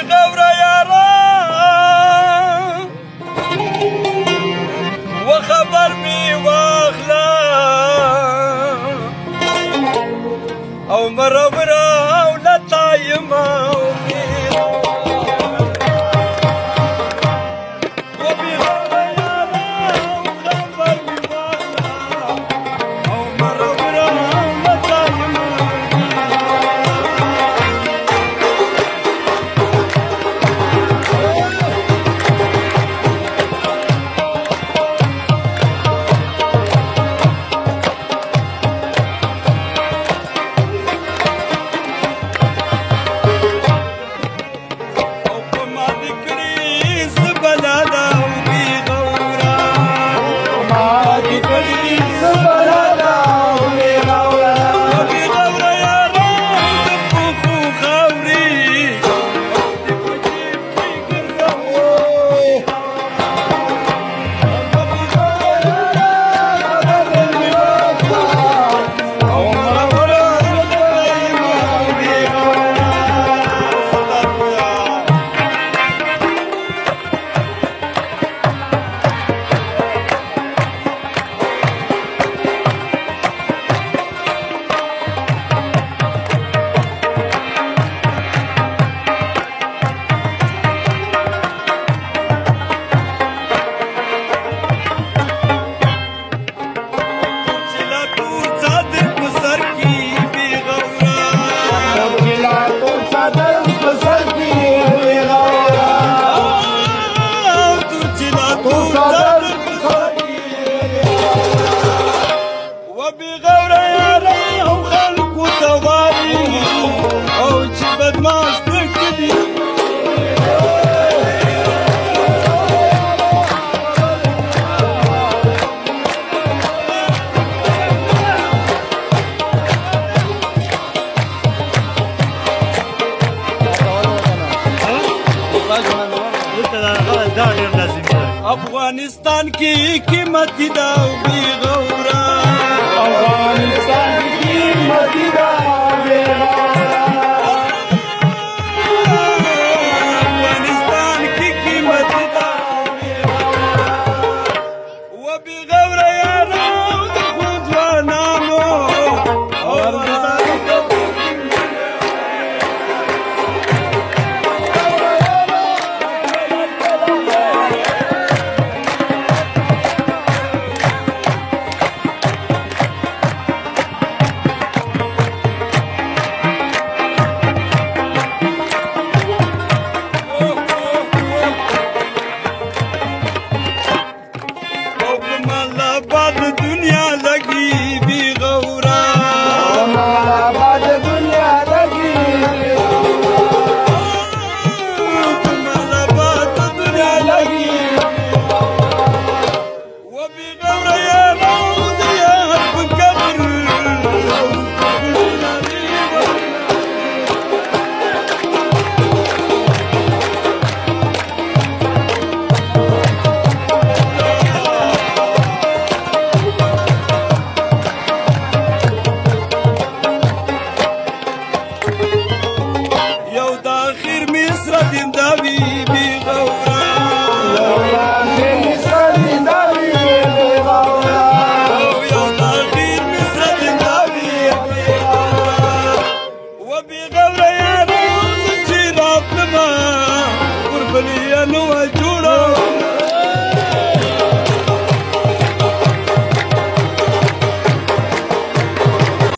وبغورة ياران وخبر بي واخلا او مرورة ولا طايمة افغانستان की कीमत दाव भी गौरा अफगानिस्तान की कीमत दाव भी गौरा अफगानिस्तान की कीमत दाव भी गौरा वो भी गौरा यारो खुद नामो और दुनिया लगी भी गौरा बाद दुनिया लगी बाद दुनिया लगी वो भी गौरा या दिया कब्र وبغورة يا روز جيران ما قرب لي انا